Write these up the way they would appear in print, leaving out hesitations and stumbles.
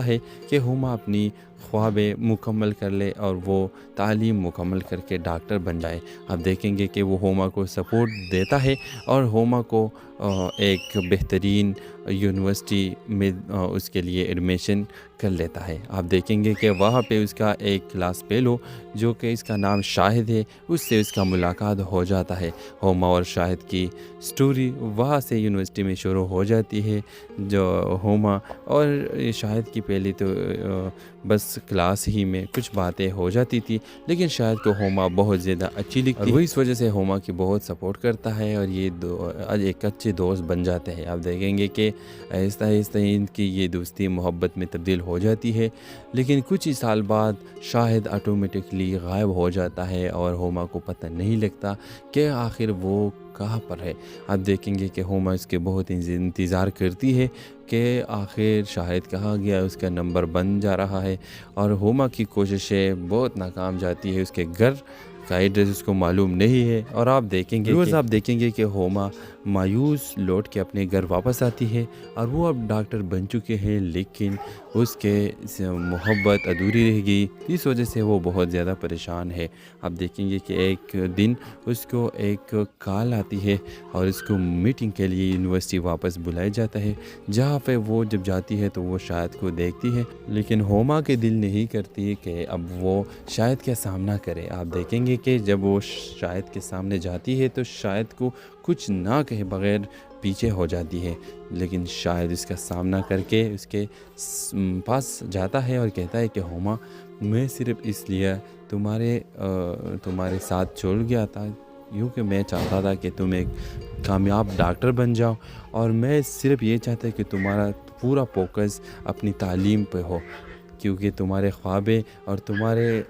ہے کہ ہوما اپنی خوابیں مکمل کر لے اور وہ تعلیم مکمل کر کے ڈاکٹر بن جائے۔ آپ دیکھیں گے کہ وہ ہوما کو سپورٹ دیتا ہے اور ہوما کو ایک بہترین یونیورسٹی میں اس کے لیے ایڈمیشن کر لیتا ہے۔ آپ دیکھیں گے کہ وہاں پہ اس کا ایک کلاس فیلو جو کہ اس کا نام شاہد ہے، اس سے اس کا ملاقات ہو جاتا ہے۔ ہوما اور شاہد کی سٹوری وہاں سے یونیورسٹی میں شروع ہو جاتی ہے۔ جو ہوما اور شاہد کی پہلی تو بس کلاس ہی میں کچھ باتیں ہو جاتی تھی، لیکن شاہد کو ہوما بہت زیادہ اچھی لگتی ہے، وہ اس وجہ سے ہوما کی بہت سپورٹ کرتا ہے اور یہ ایک اچھے دوست بن جاتے ہیں۔ آپ دیکھیں گے کہ آہستہ آہستہ ان کی یہ دوستی محبت میں تبدیل ہو جاتی ہے، لیکن کچھ ہی سال بعد شاہد آٹومیٹکلی غائب ہو جاتا ہے اور ہوما کو پتہ نہیں لگتا کہ آخر وہ کہاں پر ہے۔ آپ دیکھیں گے کہ ہوما اس کے بہت انتظار کرتی ہے کہ آخر شاہد کہاں گیا، اس کا نمبر بن جا رہا ہے اور ہوما کی کوششیں بہت ناکام جاتی ہے۔ اس کے گھر کا ایڈریس اس کو معلوم نہیں ہے اور آپ دیکھیں گے کہ ہوما مایوس لوٹ کے اپنے گھر واپس آتی ہے اور وہ اب ڈاکٹر بن چکے ہیں، لیکن اس کے محبت ادھوری رہ گئی، اس وجہ سے وہ بہت زیادہ پریشان ہے۔ آپ دیکھیں گے کہ ایک دن اس کو ایک کال آتی ہے اور اس کو میٹنگ کے لیے یونیورسٹی واپس بلایا جاتا ہے، جہاں پہ وہ جب جاتی ہے تو وہ شاہد کو دیکھتی ہے، لیکن ہوما کے دل نہیں کرتی کہ اب وہ شاہد کا سامنا کرے۔ آپ دیکھیں گے کہ جب وہ شاہد کے سامنے جاتی ہے تو شاہد کو کچھ نہ کہے بغیر پیچھے ہو جاتی ہے، لیکن شاہد اس کا سامنا کر کے اس کے پاس جاتا ہے اور کہتا ہے کہ ہوما، میں صرف اس لیے تمہارے ساتھ چھوڑ گیا تھا یوں کہ میں چاہتا تھا کہ تم ایک کامیاب ڈاکٹر بن جاؤ، اور میں صرف یہ چاہتا کہ تمہارا پورا فوکس اپنی تعلیم پہ ہو، کیونکہ تمہارے خوابیں اور تمہارے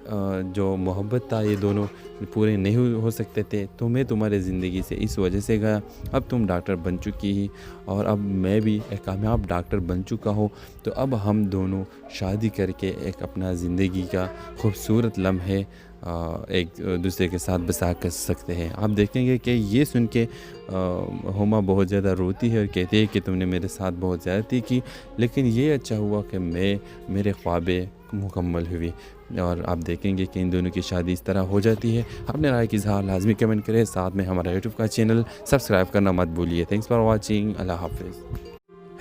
جو محبت تھا یہ دونوں پورے نہیں ہو سکتے تھے، تو میں تمہارے زندگی سے اس وجہ سے گیا۔ اب تم ڈاکٹر بن چکی ہی اور اب میں بھی ایک کامیاب ڈاکٹر بن چکا ہوں، تو اب ہم دونوں شادی کر کے ایک اپنا زندگی کا خوبصورت لمحے ایک دوسرے کے ساتھ بسا کر سکتے ہیں۔ آپ دیکھیں گے کہ یہ سن کے ہوما بہت زیادہ روتی ہے اور کہتی ہے کہ تم نے میرے ساتھ بہت زیادتی کی، لیکن یہ اچھا ہوا کہ میرے خوابیں مکمل ہوئی۔ اور آپ دیکھیں گے کہ ان دونوں کی شادی اس طرح ہو جاتی ہے۔ اپنے رائے کی اظہار لازمی کمنٹ کریں، ساتھ میں ہمارا یوٹیوب کا چینل سبسکرائب کرنا مت بھولیے۔ تھینکس فار واچنگ، اللہ حافظ۔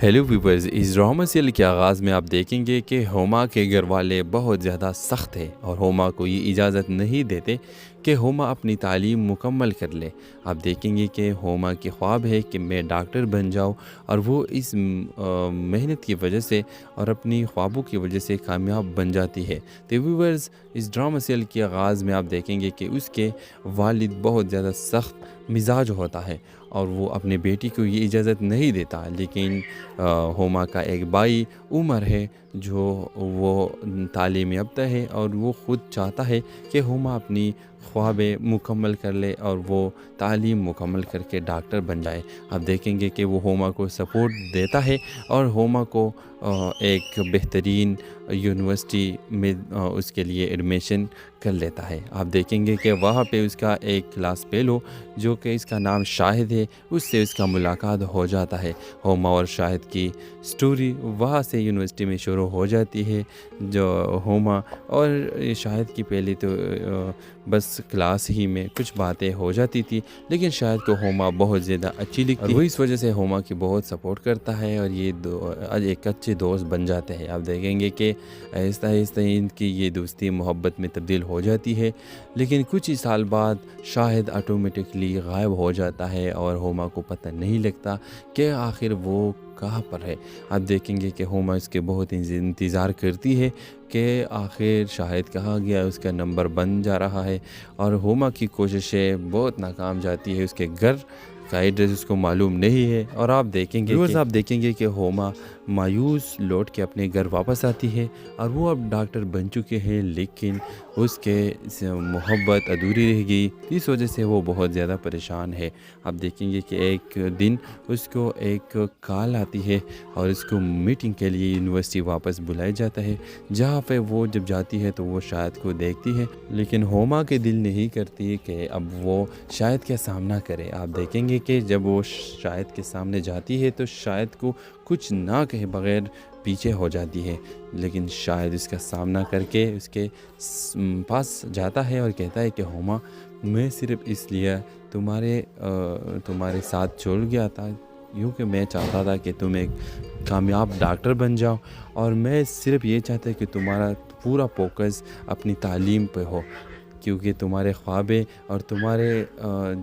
ہیلو ویورز، اس ڈرامہ سیریل کے آغاز میں آپ دیکھیں گے کہ ہوما کے گھر والے بہت زیادہ سخت ہیں اور ہوما کو یہ اجازت نہیں دیتے کہ ہوما اپنی تعلیم مکمل کر لے۔ آپ دیکھیں گے کہ ہوما کی خواب ہے کہ میں ڈاکٹر بن جاؤں، اور وہ اس محنت کی وجہ سے اور اپنی خوابوں کی وجہ سے کامیاب بن جاتی ہے۔ تو ویورز، اس ڈرامہ سیریل کے آغاز میں آپ دیکھیں گے کہ اس کے والد بہت زیادہ سخت مزاج ہوتا ہے اور وہ اپنے بیٹی کو یہ اجازت نہیں دیتا، لیکن ہوما کا ایک بھائی عمر ہے جو وہ تعلیم یافتہ ہے اور وہ خود چاہتا ہے کہ ہوما اپنی خوابیں مکمل کر لے اور وہ تعلیم مکمل کر کے ڈاکٹر بن جائے۔ آپ دیکھیں گے کہ وہ ہوما کو سپورٹ دیتا ہے اور ہوما کو ایک بہترین یونیورسٹی میں اس کے لیے ایڈمیشن کر لیتا ہے۔ آپ دیکھیں گے کہ وہاں پہ اس کا ایک کلاس فیلو جو کہ اس کا نام شاہد ہے، اس سے اس کا ملاقات ہو جاتا ہے۔ ہوما اور شاہد کی سٹوری وہاں سے یونیورسٹی میں شروع ہو جاتی ہے۔ جو ہوما اور شاہد کی پہلی تو بس کلاس ہی میں کچھ باتیں ہو جاتی تھی، لیکن شاہد کو ہوما بہت زیادہ اچھی لگتی ہے اور وہ اس وجہ سے ہوما کی بہت سپورٹ کرتا ہے اور یہ ایک اچھے دوست بن جاتے ہیں۔ آپ دیکھیں گے کہ آہستہ آہستہ ان کی یہ دوستی محبت میں تبدیل ہو جاتی ہے، لیکن کچھ ہی سال بعد شاہد آٹومیٹکلی غائب ہو جاتا ہے اور ہوما کو پتہ نہیں لگتا کہ آخر وہ کہاں پر ہے۔ آپ دیکھیں گے کہ ہوما اس کے بہت انتظار کرتی ہے کہ آخر شاہد کہاں گیا، اس کا نمبر بن جا رہا ہے اور ہوما کی کوششیں بہت ناکام جاتی ہے، اس کے گھر کا ایڈریس اس کو معلوم نہیں ہے اور آپ دیکھیں گے کہ ہوما مایوس لوٹ کے اپنے گھر واپس آتی ہے اور وہ اب ڈاکٹر بن چکے ہیں، لیکن اس کے محبت ادھوری رہ گئی، اس وجہ سے وہ بہت زیادہ پریشان ہے۔ آپ دیکھیں گے کہ ایک دن اس کو ایک کال آتی ہے اور اس کو میٹنگ کے لیے یونیورسٹی واپس بلایا جاتا ہے، جہاں پہ وہ جب جاتی ہے تو وہ شاہد کو دیکھتی ہے، لیکن ہوما کے دل نہیں کرتی کہ اب وہ شاہد کا سامنا کرے۔ آپ دیکھیں گے کہ جب وہ شاہد کے سامنے جاتی ہے تو شاہد کو کچھ نہ کہے بغیر پیچھے ہو جاتی ہے، لیکن شاید اس کا سامنا کر کے اس کے پاس جاتا ہے اور کہتا ہے کہ ہوما میں صرف اس لیے تمہارے ساتھ چھوڑ گیا تھا یوں کہ میں چاہتا تھا کہ تم ایک کامیاب ڈاکٹر بن جاؤ، اور میں صرف یہ چاہتا کہ تمہارا پورا فوکس اپنی تعلیم پہ ہو، کیونکہ تمہارے خوابیں اور تمہارے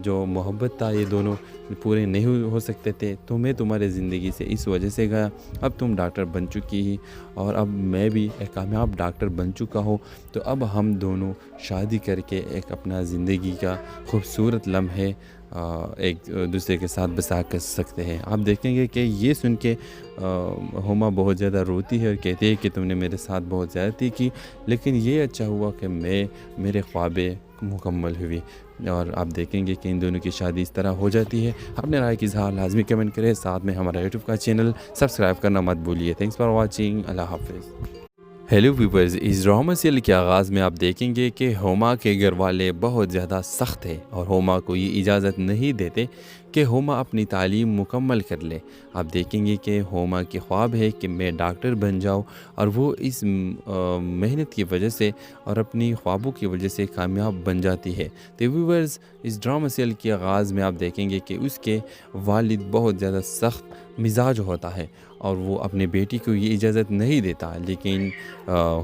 جو محبت تھا یہ دونوں پورے نہیں ہو سکتے تھے، تو میں تمہارے زندگی سے اس وجہ سے گیا۔ اب تم ڈاکٹر بن چکی ہی اور اب میں بھی ایک کامیاب ڈاکٹر بن چکا ہوں، تو اب ہم دونوں شادی کر کے ایک اپنا زندگی کا خوبصورت لمحے ایک دوسرے کے ساتھ بسا کر سکتے ہیں۔ آپ دیکھیں گے کہ یہ سن کے ہوما بہت زیادہ روتی ہے اور کہتی ہے کہ تم نے میرے ساتھ بہت زیادتی کی، لیکن یہ اچھا ہوا کہ میرے خوابیں مکمل ہوئی۔ اور آپ دیکھیں گے کہ ان دونوں کی شادی اس طرح ہو جاتی ہے۔ اپنے رائے کی اظہار لازمی کمنٹ کریں، ساتھ میں ہمارا یوٹیوب کا چینل سبسکرائب کرنا مت بھولیے۔ تھینکس فار واچنگ، اللہ حافظ۔ ہیلو ویورز، اس ڈرامہ سیریل کے آغاز میں آپ دیکھیں گے کہ ہوما کے گھر والے بہت زیادہ سخت ہیں اور ہوما کو یہ اجازت نہیں دیتے کہ ہوما اپنی تعلیم مکمل کر لے۔ آپ دیکھیں گے کہ ہوما کی خواب ہے کہ میں ڈاکٹر بن جاؤں، اور وہ اس محنت کی وجہ سے اور اپنی خوابوں کی وجہ سے کامیاب بن جاتی ہے۔ تو ویورز، اس ڈرامہ سیریل کے آغاز میں آپ دیکھیں گے کہ اس کے والد بہت زیادہ سخت مزاج ہوتا ہے اور وہ اپنے بیٹی کو یہ اجازت نہیں دیتا، لیکن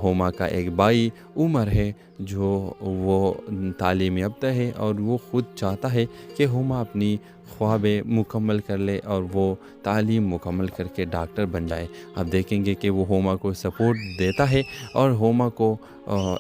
ہوما کا ایک بھائی عمر ہے جو وہ تعلیم یافتہ ہے اور وہ خود چاہتا ہے کہ ہوما اپنی خوابیں مکمل کر لے اور وہ تعلیم مکمل کر کے ڈاکٹر بن جائے۔ آپ دیکھیں گے کہ وہ ہوما کو سپورٹ دیتا ہے اور ہوما کو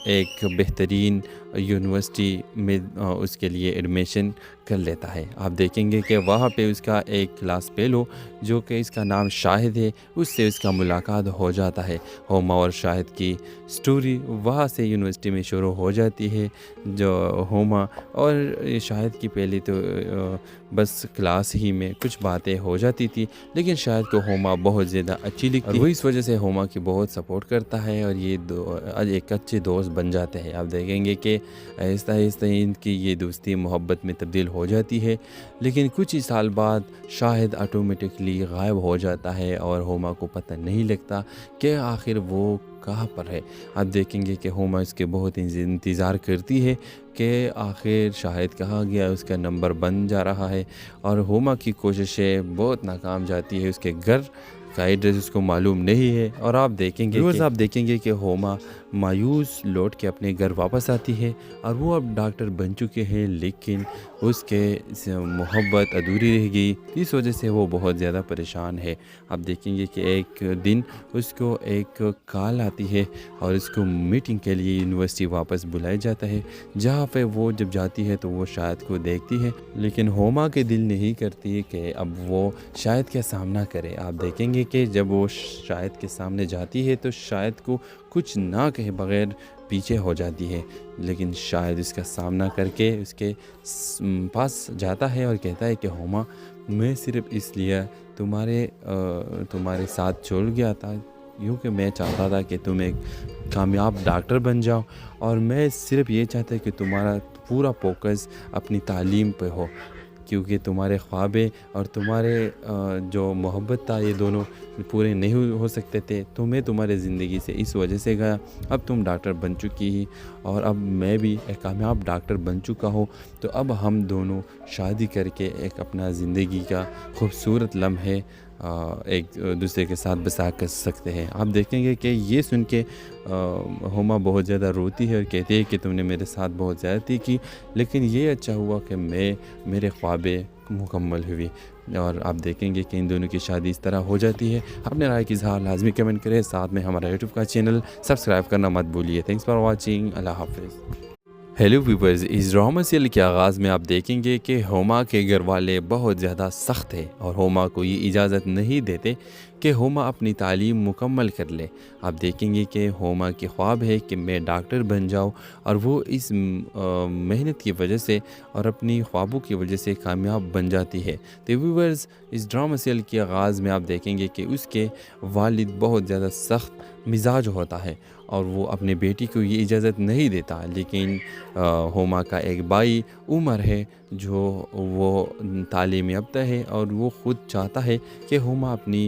ایک بہترین یونیورسٹی میں اس کے لیے ایڈمیشن کر لیتا ہے۔ آپ دیکھیں گے کہ وہاں پہ اس کا ایک کلاس فیلو جو کہ اس کا نام شاہد ہے، اس سے اس کا ملاقات ہو جاتا ہے۔ ہوما اور شاہد کی سٹوری وہاں سے یونیورسٹی میں شروع ہو جاتی ہے۔ جو ہوما اور شاہد کی پہلی تو بس کلاس ہی میں کچھ باتیں ہو جاتی تھی، لیکن شاہد کو ہوما بہت زیادہ اچھی لگتی ہے اور وہ اس وجہ سے ہوما کی بہت سپورٹ کرتا ہے اور یہ ایک اچھے دوست بن جاتے ہیں۔ آپ دیکھیں گے کہ آہستہ آہستہ ان کی یہ دوستی محبت میں تبدیل ہو جاتی ہے، لیکن کچھ ہی سال بعد شاہد آٹومیٹکلی غائب ہو جاتا ہے اور ہوما کو پتہ نہیں لگتا کہ آخر وہ کہاں پر ہے۔ آپ دیکھیں گے کہ ہوما اس کے بہت انتظار کرتی ہے کہ آخر شاہد کہاں گیا، اس کا نمبر بن جا رہا ہے، اور ہوما کی کوششیں بہت ناکام جاتی ہے۔ اس کے گھر کا ایڈریس اس کو معلوم نہیں ہے، اور آپ دیکھیں گے کہ ہوما مایوس لوٹ کے اپنے گھر واپس آتی ہے، اور وہ اب ڈاکٹر بن چکے ہیں، لیکن اس کے محبت ادھوری رہ گئی، اس وجہ سے وہ بہت زیادہ پریشان ہے۔ آپ دیکھیں گے کہ ایک دن اس کو ایک کال آتی ہے اور اس کو میٹنگ کے لیے یونیورسٹی واپس بلایا جاتا ہے، جہاں پہ وہ جب جاتی ہے تو وہ شاہد کو دیکھتی ہے، لیکن ہوما کے دل نہیں کرتی کہ اب وہ شاہد کا سامنا کرے۔ آپ دیکھیں گے کہ جب وہ شاہد کے سامنے جاتی ہے تو شاہد کو کچھ نہ کہے بغیر پیچھے ہو جاتی ہے، لیکن شاہد اس کا سامنا کر کے اس کے پاس جاتا ہے اور کہتا ہے کہ ہوما میں صرف اس لیے تمہارے ساتھ چھوڑ گیا تھا یوں کہ میں چاہتا تھا کہ تم ایک کامیاب ڈاکٹر بن جاؤ، اور میں صرف یہ چاہتا کہ تمہارا پورا فوکس اپنی تعلیم پہ ہو، کیونکہ تمہارے خوابیں اور تمہارے جو محبت تھا یہ دونوں پورے نہیں ہو سکتے تھے، تو میں تمہارے زندگی سے اس وجہ سے گیا۔ اب تم ڈاکٹر بن چکی ہی اور اب میں بھی ایک کامیاب ڈاکٹر بن چکا ہوں، تو اب ہم دونوں شادی کر کے ایک اپنا زندگی کا خوبصورت لمحے ایک دوسرے کے ساتھ بسا کر سکتے ہیں۔ آپ دیکھیں گے کہ یہ سن کے ہوما بہت زیادہ روتی ہے اور کہتی ہے کہ تم نے میرے ساتھ بہت زیادتی کی، لیکن یہ اچھا ہوا کہ میرے خوابیں مکمل ہوئی۔ اور آپ دیکھیں گے کہ ان دونوں کی شادی اس طرح ہو جاتی ہے۔ اپنے رائے کی اظہار لازمی کمنٹ کریں، ساتھ میں ہمارا یوٹیوب کا چینل سبسکرائب کرنا مت بھولیے۔ تھینکس فار واچنگ، اللہ حافظ۔ ہیلو ویورز، اس ڈرامہ سیریل کے آغاز میں آپ دیکھیں گے کہ ہوما کے گھر والے بہت زیادہ سخت ہیں اور ہوما کو یہ اجازت نہیں دیتے کہ ہوما اپنی تعلیم مکمل کر لے۔ آپ دیکھیں گے کہ ہوما کی خواب ہے کہ میں ڈاکٹر بن جاؤں، اور وہ اس محنت کی وجہ سے اور اپنی خوابوں کی وجہ سے کامیاب بن جاتی ہے۔ تو ویورز، اس ڈرامہ سیریل کے آغاز میں آپ دیکھیں گے کہ اس کے والد بہت زیادہ سخت مزاج ہوتا ہے اور وہ اپنے بیٹی کو یہ اجازت نہیں دیتا، لیکن ہوما کا ایک بھائی عمر ہے جو وہ تعلیم یافتہ ہے اور وہ خود چاہتا ہے کہ ہوما اپنی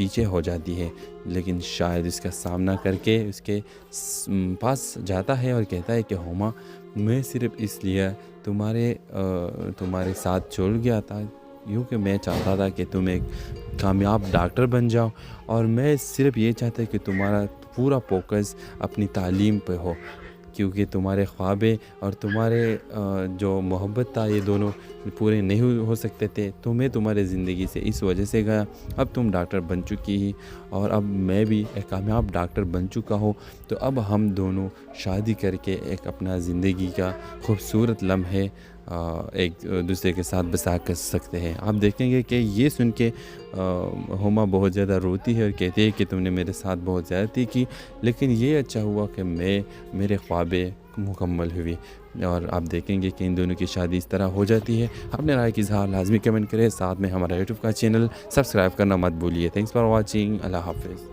پیچھے ہو جاتی ہے، لیکن شاید اس کا سامنا کر کے اس کے پاس جاتا ہے اور کہتا ہے کہ ہوما میں صرف اس لیے تمہارے ساتھ چھوڑ گیا تھا یوں کہ میں چاہتا تھا کہ تم ایک کامیاب ڈاکٹر بن جاؤ، اور میں صرف یہ چاہتا کہ تمہارا پورا فوکس اپنی تعلیم پہ ہو، کیونکہ تمہارے خوابیں اور تمہارے جو محبت تھا یہ دونوں پورے نہیں ہو سکتے تھے، تو میں تمہارے زندگی سے اس وجہ سے گیا۔ اب تم ڈاکٹر بن چکی ہی اور اب میں بھی ایک کامیاب ڈاکٹر بن چکا ہوں، تو اب ہم دونوں شادی کر کے ایک اپنا زندگی کا خوبصورت لمحے ایک دوسرے کے ساتھ بسا کر سکتے ہیں۔ آپ دیکھیں گے کہ یہ سن کے ہوما بہت زیادہ روتی ہے اور کہتی ہے کہ تم نے میرے ساتھ بہت زیادتی کی، لیکن یہ اچھا ہوا کہ میرے خوابیں مکمل ہوئی، اور آپ دیکھیں گے کہ ان دونوں کی شادی اس طرح ہو جاتی ہے۔ اپنے رائے کی اظہار لازمی کمنٹ کریں، ساتھ میں ہمارا یوٹیوب کا چینل سبسکرائب کرنا مت بھولیے۔ تھینکس فار واچنگ، اللہ حافظ۔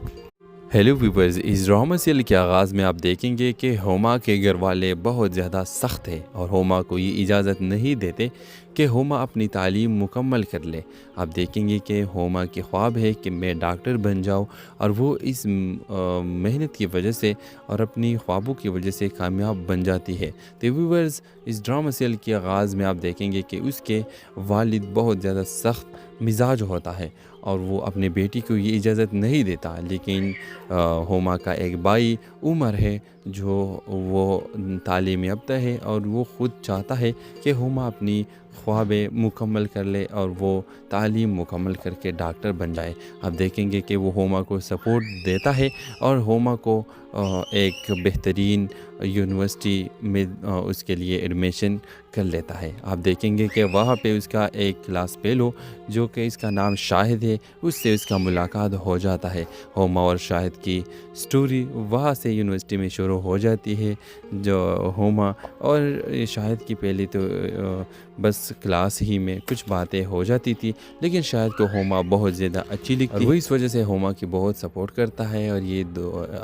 ہیلو ویورز، اس ڈرامہ سیریل کے آغاز میں آپ دیکھیں گے کہ ہوما کے گھر والے بہت زیادہ سخت ہیں اور ہوما کو یہ اجازت نہیں دیتے کہ ہوما اپنی تعلیم مکمل کر لے۔ آپ دیکھیں گے کہ ہوما کے خواب ہے کہ میں ڈاکٹر بن جاؤں، اور وہ اس محنت کی وجہ سے اور اپنی خوابوں کی وجہ سے کامیاب بن جاتی ہے۔ تو ویورز، اس ڈرامہ سیریل کے آغاز میں آپ دیکھیں گے کہ اس کے والد بہت زیادہ سخت مزاج ہوتا ہے اور وہ اپنے بیٹی کو یہ اجازت نہیں دیتا، لیکن ہوما کا ایک بھائی عمر ہے جو وہ تعلیم یافتہ ہے اور وہ خود چاہتا ہے کہ ہوما اپنی خوابیں مکمل کر لے اور وہ تعلیم مکمل کر کے ڈاکٹر بن جائے۔ آپ دیکھیں گے کہ وہ ہوما کو سپورٹ دیتا ہے اور ہوما کو ایک بہترین یونیورسٹی میں اس کے لیے ایڈمیشن کر لیتا ہے۔ آپ دیکھیں گے کہ وہاں پہ اس کا ایک کلاس فیلو جو کہ اس کا نام شاہد ہے، اس سے اس کا ملاقات ہو جاتا ہے۔ ہوما اور شاہد کی سٹوری وہاں سے یونیورسٹی میں شروع ہو جاتی ہے۔ جو ہوما اور شاہد کی پہلی تو بس کلاس ہی میں کچھ باتیں ہو جاتی تھی، لیکن شاہد کو ہوما بہت زیادہ اچھی لگتی اور وہ اس وجہ سے ہوما کی بہت سپورٹ کرتا ہے اور یہ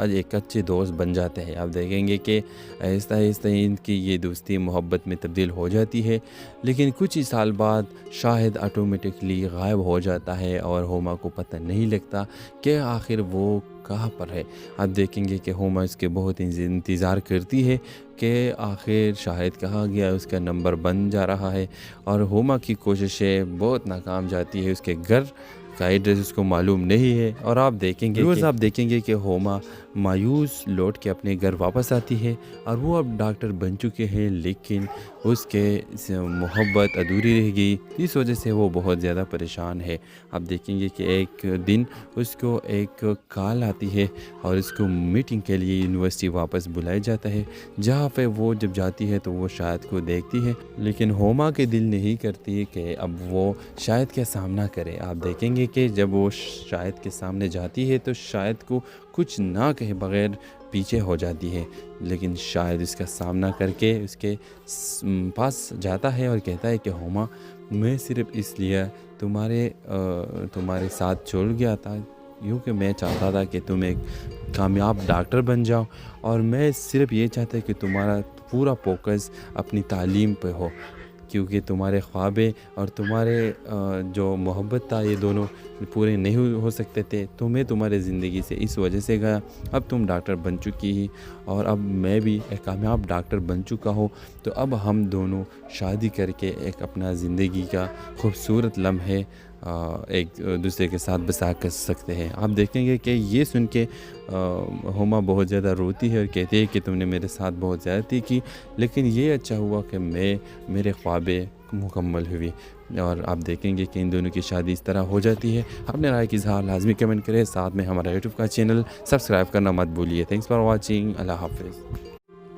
ایک اچھے دوست بن جاتے ہیں۔ آپ دیکھیں گے کہ آہستہ آہستہ ان کی یہ دوستی محبت میں تبدیل ہو جاتی ہے، لیکن کچھ ہی سال بعد شاہد آٹومیٹکلی غائب ہو جاتا ہے اور ہوما کو پتہ نہیں لگتا کہ آخر وہ کہاں پر ہے۔ آپ دیکھیں گے کہ ہوما اس کے بہت انتظار کرتی ہے کہ آخر شاہد کہاں گیا، اس کا نمبر بن جا رہا ہے، اور ہوما کی کوششیں بہت ناکام جاتی ہے۔ اس کے گھر کا ایڈریس اس کو معلوم نہیں ہے، اور آپ دیکھیں گے کہ ہوما مایوس لوٹ کے اپنے گھر واپس آتی ہے، اور وہ اب ڈاکٹر بن چکے ہیں، لیکن اس کے محبت ادھوری رہ گئی، اس وجہ سے وہ بہت زیادہ پریشان ہے۔ آپ دیکھیں گے کہ ایک دن اس کو ایک کال آتی ہے اور اس کو میٹنگ کے لیے یونیورسٹی واپس بلایا جاتا ہے، جہاں پہ وہ جب جاتی ہے تو وہ شاہد کو دیکھتی ہے، لیکن ہوما کے دل نہیں کرتی کہ اب وہ شاہد کا سامنا کرے۔ آپ دیکھیں گے کہ جب وہ شاہد کے سامنے جاتی ہے تو شاہد کو کچھ نہ کہے بغیر پیچھے ہو جاتی ہے، لیکن شاہد اس کا سامنا کر کے اس کے پاس جاتا ہے اور کہتا ہے کہ ہوما میں صرف اس لیے تمہارے ساتھ چھوڑ گیا تھا یوں کہ میں چاہتا تھا کہ تم ایک کامیاب ڈاکٹر بن جاؤ، اور میں صرف یہ چاہتا کہ تمہارا پورا فوکس اپنی تعلیم پہ ہو، کیونکہ تمہارے خوابیں اور تمہارے جو محبت تھا یہ دونوں پورے نہیں ہو سکتے تھے، تو میں تمہارے زندگی سے اس وجہ سے گیا۔ اب تم ڈاکٹر بن چکی ہی اور اب میں بھی ایک کامیاب ڈاکٹر بن چکا ہوں، تو اب ہم دونوں شادی کر کے ایک اپنا زندگی کا خوبصورت لمحے ایک دوسرے کے ساتھ بسا کر سکتے ہیں۔ آپ دیکھیں گے کہ یہ سن کے ہوما بہت زیادہ روتی ہے اور کہتی ہے کہ تم نے میرے ساتھ بہت زیادتی کی، لیکن یہ اچھا ہوا کہ میرے خوابیں مکمل ہوئی، اور آپ دیکھیں گے کہ ان دونوں کی شادی اس طرح ہو جاتی ہے۔ اپنے رائے کی اظہار لازمی کمنٹ کریں، ساتھ میں ہمارا یوٹیوب کا چینل سبسکرائب کرنا مت بھولیے۔ تھینکس فار واچنگ، اللہ حافظ۔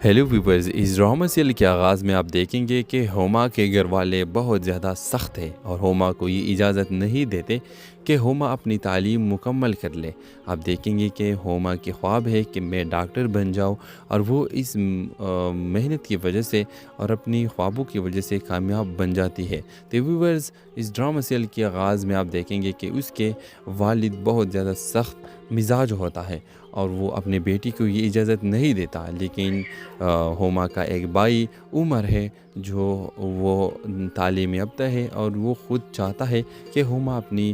ہیلو ویورز، اس ڈرامہ سیریل کے آغاز میں آپ دیکھیں گے کہ ہوما کے گھر والے بہت زیادہ سخت ہیں اور ہوما کو یہ اجازت نہیں دیتے کہ ہوما اپنی تعلیم مکمل کر لے۔ آپ دیکھیں گے کہ ہوما کے خواب ہے کہ میں ڈاکٹر بن جاؤں، اور وہ اس محنت کی وجہ سے اور اپنی خوابوں کی وجہ سے کامیاب بن جاتی ہے۔ تو ویورز، اس ڈرامہ سیریل کے آغاز میں آپ دیکھیں گے کہ اس کے والد بہت زیادہ سخت مزاج ہوتا ہے اور وہ اپنے بیٹی کو یہ اجازت نہیں دیتا، لیکن ہوما کا ایک بھائی عمر ہے جو وہ تعلیم یافتہ ہے اور وہ خود چاہتا ہے کہ ہوما اپنی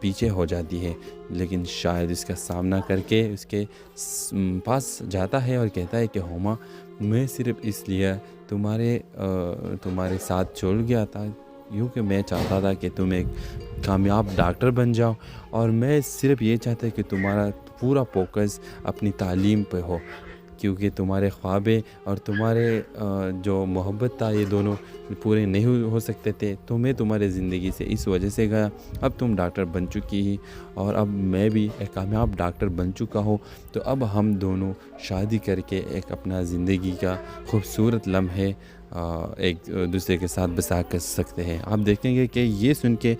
پیچھے ہو جاتی ہے، لیکن شاید اس کا سامنا کر کے اس کے پاس جاتا ہے اور کہتا ہے کہ ہوما میں صرف اس لیے تمہارے ساتھ چھوڑ گیا تھا کیونکہ میں چاہتا تھا کہ تم ایک کامیاب ڈاکٹر بن جاؤ، اور میں صرف یہ چاہتا کہ تمہارا پورا فوکس اپنی تعلیم پہ ہو، کیونکہ تمہارے خوابیں اور تمہارے جو محبت تھا یہ دونوں پورے نہیں ہو سکتے تھے، تو میں تمہارے زندگی سے اس وجہ سے گیا۔ اب تم ڈاکٹر بن چکی ہی اور اب میں بھی ایک کامیاب ڈاکٹر بن چکا ہوں، تو اب ہم دونوں شادی کر کے ایک اپنا زندگی کا خوبصورت لمحے ایک دوسرے کے ساتھ بسا کر سکتے ہیں۔ آپ دیکھیں گے کہ یہ سن کے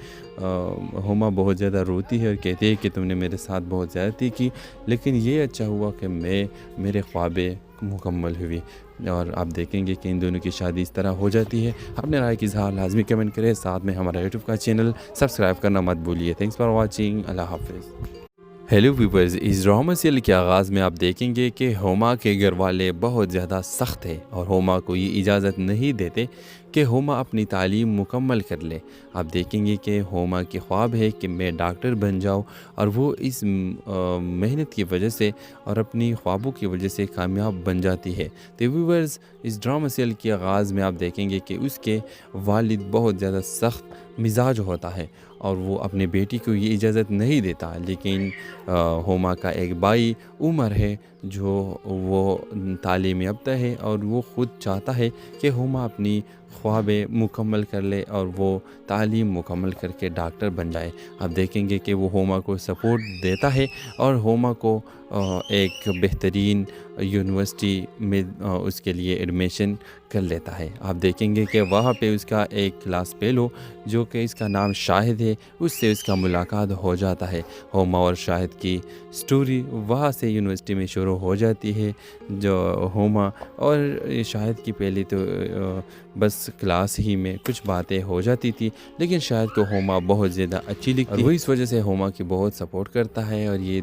ہوما بہت زیادہ روتی ہے اور کہتی ہے کہ تم نے میرے ساتھ بہت زیادتی کی، لیکن یہ اچھا ہوا کہ میرے خوابیں مکمل ہوئی۔ اور آپ دیکھیں گے کہ ان دونوں کی شادی اس طرح ہو جاتی ہے۔ اپنے رائے کی اظہار لازمی کمنٹ کریں، ساتھ میں ہمارا یوٹیوب کا چینل سبسکرائب کرنا مت بھولیے۔ تھینکس فار واچنگ، اللہ حافظ۔ ہیلو ویورز، اس ڈرامہ سیریل کے آغاز میں آپ دیکھیں گے کہ ہوما کے گھر والے بہت زیادہ سخت ہیں اور ہوما کو یہ اجازت نہیں دیتے کہ ہوما اپنی تعلیم مکمل کر لے۔ آپ دیکھیں گے کہ ہوما کی خواب ہے کہ میں ڈاکٹر بن جاؤں، اور وہ اس محنت کی وجہ سے اور اپنی خوابوں کی وجہ سے کامیاب بن جاتی ہے۔ تو ویورز، اس ڈرامہ سیریل کے آغاز میں آپ دیکھیں گے کہ اس کے والد بہت زیادہ سخت مزاج ہوتا ہے اور وہ اپنے بیٹی کو یہ اجازت نہیں دیتا، لیکن ہوما کا ایک بھائی عمر ہے جو وہ تعلیم یافتہ ہے اور وہ خود چاہتا ہے کہ ہوما اپنی خوابیں مکمل کر لے اور وہ تعلیم مکمل کر کے ڈاکٹر بن جائے۔ آپ دیکھیں گے کہ وہ ہوما کو سپورٹ دیتا ہے اور ہوما کو ایک بہترین یونیورسٹی میں اس کے لیے ایڈمیشن کر لیتا ہے۔ آپ دیکھیں گے کہ وہاں پہ اس کا ایک کلاس فیلو جو کہ اس کا نام شاہد ہے، اس سے اس کا ملاقات ہو جاتا ہے۔ ہوما اور شاہد کی سٹوری وہاں سے یونیورسٹی میں شروع ہو جاتی ہے۔ جو ہوما اور شاہد کی پہلی تو بس کلاس ہی میں کچھ باتیں ہو جاتی تھی، لیکن شاہد کو ہوما بہت زیادہ اچھی لگتی ہے، وہ اس وجہ سے ہوما کی بہت سپورٹ کرتا ہے اور یہ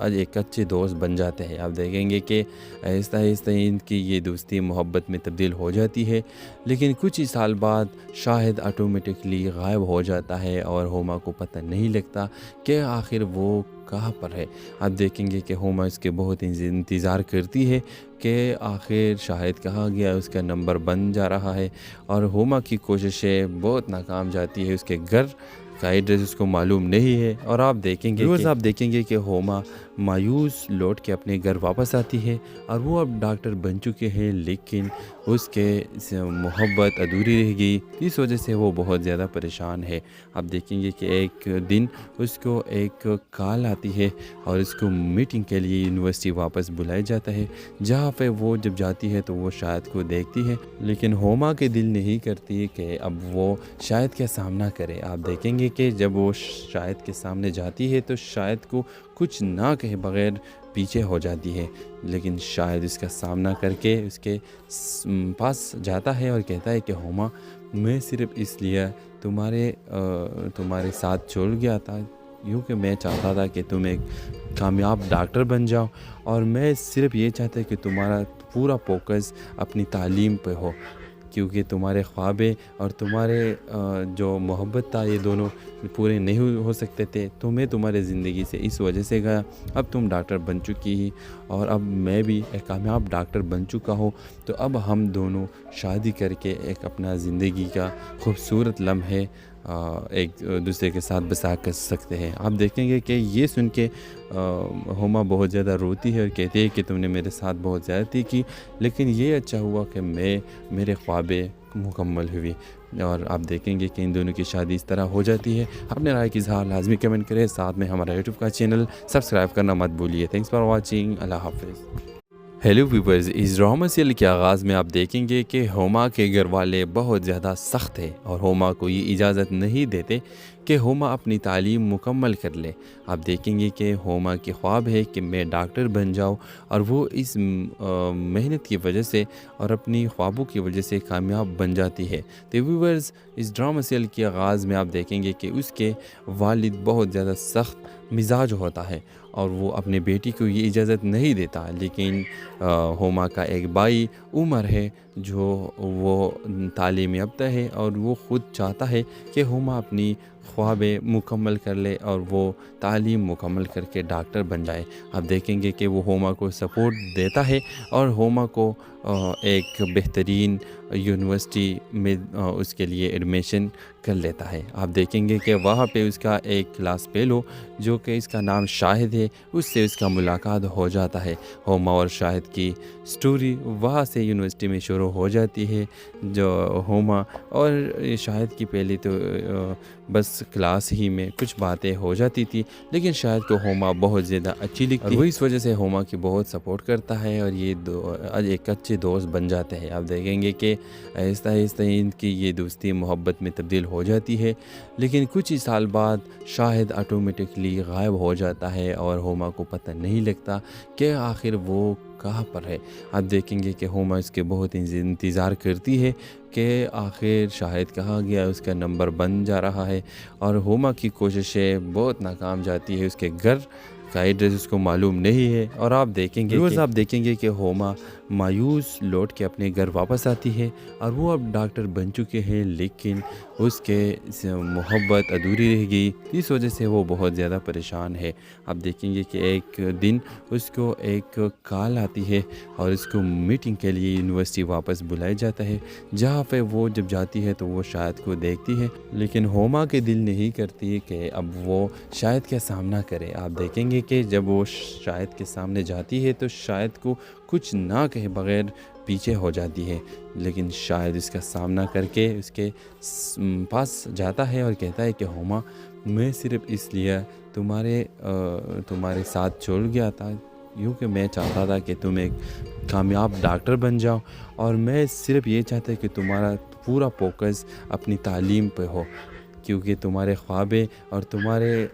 ایک اچھے دوست بن جاتے ہیں۔ آپ دیکھیں گے کہ آہستہ آہستہ ان کی یہ دوستی محبت میں تبدیل ہو جاتی ہے، لیکن کچھ ہی سال بعد شاہد آٹومیٹکلی غائب ہو جاتا ہے اور ہوما کو پتہ نہیں لگتا کہ آخر وہ کہاں پر ہے۔ آپ دیکھیں گے کہ ہوما اس کے بہت انتظار کرتی ہے کہ آخر شاہد کہاں گیا، اس کا نمبر بن جا رہا ہے، اور ہوما کی کوششیں بہت ناکام جاتی ہے۔ اس کے گھر کا ایڈریس اس کو معلوم نہیں ہے، اور آپ دیکھیں گے کہ ہوما مایوس لوٹ کے اپنے گھر واپس آتی ہے، اور وہ اب ڈاکٹر بن چکے ہیں، لیکن اس کے محبت ادھوری رہ گئی، اس وجہ سے وہ بہت زیادہ پریشان ہے۔ آپ دیکھیں گے کہ ایک دن اس کو ایک کال آتی ہے اور اس کو میٹنگ کے لیے یونیورسٹی واپس بلایا جاتا ہے، جہاں پہ وہ جب جاتی ہے تو وہ شاہد کو دیکھتی ہے، لیکن ہوما کے دل نہیں کرتی کہ اب وہ شاہد کا سامنا کرے۔ آپ دیکھیں گے کہ جب وہ شاہد کے سامنے جاتی ہے تو شاہد کو کچھ نہ کہے بغیر پیچھے ہو جاتی ہے، لیکن شاہد اس کا سامنا کر کے اس کے پاس جاتا ہے اور کہتا ہے کہ ہوما میں صرف اس لیے تمہارے ساتھ چھوڑ گیا تھا کیونکہ میں چاہتا تھا کہ تم ایک کامیاب ڈاکٹر بن جاؤ، اور میں صرف یہ چاہتا کہ تمہارا پورا فوکس اپنی تعلیم پہ ہو، کیونکہ تمہارے خوابیں اور تمہارے جو محبت تھا یہ دونوں پورے نہیں ہو سکتے تھے، تو میں تمہارے زندگی سے اس وجہ سے گیا۔ اب تم ڈاکٹر بن چکی ہی اور اب میں بھی ایک کامیاب ڈاکٹر بن چکا ہوں، تو اب ہم دونوں شادی کر کے ایک اپنا زندگی کا خوبصورت لمحے ایک دوسرے کے ساتھ بسا کر سکتے ہیں۔ آپ دیکھیں گے کہ یہ سن کے ہوما بہت زیادہ روتی ہے اور کہتی ہے کہ تم نے میرے ساتھ بہت زیادتی کی، لیکن یہ اچھا ہوا کہ میرے خوابیں مکمل ہوئی۔ اور آپ دیکھیں گے کہ ان دونوں کی شادی اس طرح ہو جاتی ہے۔ اپنے رائے کی اظہار لازمی کمنٹ کریں، ساتھ میں ہمارا یوٹیوب کا چینل سبسکرائب کرنا مت بھولیے۔ تھینکس فار واچنگ، اللہ حافظ۔ ہیلو ویورز، اس ڈرامہ سیریل کے آغاز میں آپ دیکھیں گے کہ ہوما کے گھر والے بہت زیادہ سخت ہیں اور ہوما کو یہ اجازت نہیں دیتے کہ ہوما اپنی تعلیم مکمل کر لے۔ آپ دیکھیں گے کہ ہوما کی خواب ہے کہ میں ڈاکٹر بن جاؤں، اور وہ اس محنت کی وجہ سے اور اپنی خوابوں کی وجہ سے کامیاب بن جاتی ہے۔ تو ویورز، اس ڈرامہ سیریل کے آغاز میں آپ دیکھیں گے کہ اس کے والد بہت زیادہ سخت مزاج ہوتا ہے اور وہ اپنے بیٹی کو یہ اجازت نہیں دیتا، لیکن ہوما کا ایک بھائی عمر ہے جو وہ تعلیم یافتہ ہے اور وہ خود چاہتا ہے کہ ہما اپنی خوابیں مکمل کر لے اور وہ تعلیم مکمل کر کے ڈاکٹر بن جائے۔ آپ دیکھیں گے کہ وہ ہوما کو سپورٹ دیتا ہے اور ہوما کو ایک بہترین یونیورسٹی میں اس کے لیے ایڈمیشن کر لیتا ہے۔ آپ دیکھیں گے کہ وہاں پہ اس کا ایک کلاس فیلو جو کہ اس کا نام شاہد ہے، اس سے اس کا ملاقات ہو جاتا ہے۔ ہوما اور شاہد کی سٹوری وہاں سے یونیورسٹی میں شروع ہو جاتی ہے۔ جو ہوما اور شاہد کی پہلی تو بس کلاس ہی میں کچھ باتیں ہو جاتی تھی، لیکن شاہد کو ہوما بہت زیادہ اچھی لگتی ہے، وہ اس وجہ سے ہوما کی بہت سپورٹ کرتا ہے اور یہ ایک اچھے دوست بن جاتے ہیں۔ آپ دیکھیں گے کہ آہستہ آہستہ ان کی یہ دوستی محبت میں تبدیل ہو جاتی ہے، لیکن کچھ ہی سال بعد شاہد آٹومیٹکلی غائب ہو جاتا ہے اور ہوما کو پتہ نہیں لگتا کہ آخر وہ کہاں پر ہے۔ آپ دیکھیں گے کہ ہوما اس کے بہت انتظار کرتی ہے کہ آخر شاہد کہاں گیا، اس کا نمبر بن جا رہا ہے اور ہوما کی کوششیں بہت ناکام جاتی ہے۔ اس کے گھر کا ایڈریس اس کو معلوم نہیں ہے اور آپ دیکھیں گے کہ ہوما مایوس لوٹ کے اپنے گھر واپس آتی ہے اور وہ اب ڈاکٹر بن چکے ہیں، لیکن اس کے محبت ادھوری رہ گئی، اس وجہ سے وہ بہت زیادہ پریشان ہے۔ آپ دیکھیں گے کہ ایک دن اس کو ایک کال آتی ہے اور اس کو میٹنگ کے لیے یونیورسٹی واپس بلایا جاتا ہے، جہاں پہ وہ جب جاتی ہے تو وہ شاہد کو دیکھتی ہے، لیکن ہوما کے دل نہیں کرتی کہ اب وہ شاہد کا سامنا کرے۔ آپ دیکھیں گے کہ جب وہ شاہد کے سامنے جاتی ہے تو شاہد کو کچھ نہ کہے بغیر پیچھے ہو جاتی ہے، لیکن شاہد اس کا سامنا کر کے اس کے پاس جاتا ہے اور کہتا ہے کہ ہوما، میں صرف اس لیے تمہارے ساتھ چھوڑ گیا تھا یوں کہ میں چاہتا تھا کہ تم ایک کامیاب ڈاکٹر بن جاؤ، اور میں صرف یہ چاہتا کہ تمہارا پورا فوکس اپنی تعلیم پہ ہو، کیونکہ تمہارے خوابیں اور تمہارے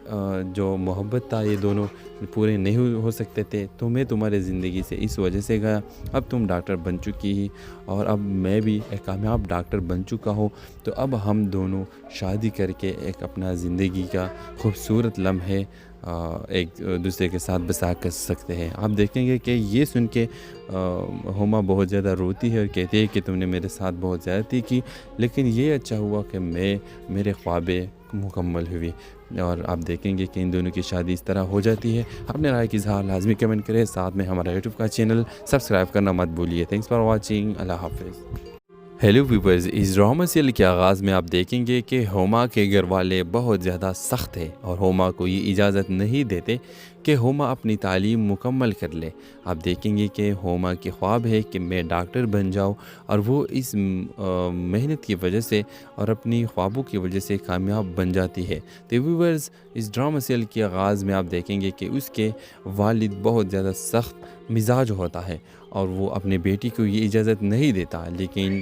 جو محبت تھا یہ دونوں پورے نہیں ہو سکتے تھے، تو میں تمہارے زندگی سے اس وجہ سے گیا۔ اب تم ڈاکٹر بن چکی ہی اور اب میں بھی ایک کامیاب ڈاکٹر بن چکا ہوں، تو اب ہم دونوں شادی کر کے ایک اپنا زندگی کا خوبصورت لمحے ایک دوسرے کے ساتھ بسا کر سکتے ہیں۔ آپ دیکھیں گے کہ یہ سن کے ہوما بہت زیادہ روتی ہے اور کہتی ہے کہ تم نے میرے ساتھ بہت زیادتی کی، لیکن یہ اچھا ہوا کہ میرے خوابیں مکمل ہوئی، اور آپ دیکھیں گے کہ ان دونوں کی شادی اس طرح ہو جاتی ہے۔ اپنے رائے کی اظہار لازمی کمنٹ کریں، ساتھ میں ہمارا یوٹیوب کا چینل سبسکرائب کرنا مت بھولیے۔ تھینکس فار واچنگ، اللہ حافظ۔ ہیلو ویورز، اس ڈرامہ سیریل کے آغاز میں آپ دیکھیں گے کہ ہوما کے گھر والے بہت زیادہ سخت ہیں اور ہوما کو یہ اجازت نہیں دیتے کہ ہوما اپنی تعلیم مکمل کر لے۔ آپ دیکھیں گے کہ ہوما کی خواب ہے کہ میں ڈاکٹر بن جاؤں، اور وہ اس محنت کی وجہ سے اور اپنی خوابوں کی وجہ سے کامیاب بن جاتی ہے۔ تو ویورز، اس ڈرامہ سیریل کے آغاز میں آپ دیکھیں گے کہ اس کے والد بہت زیادہ سخت مزاج ہوتا ہے اور وہ اپنے بیٹی کو یہ اجازت نہیں دیتا، لیکن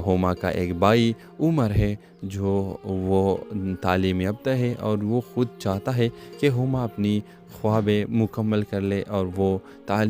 ہوما کا ایک بھائی عمر ہے جو وہ تعلیم یافتہ ہے اور وہ خود چاہتا ہے کہ ہوما اپنی خوابیں مکمل کر لے اور وہ تعلیم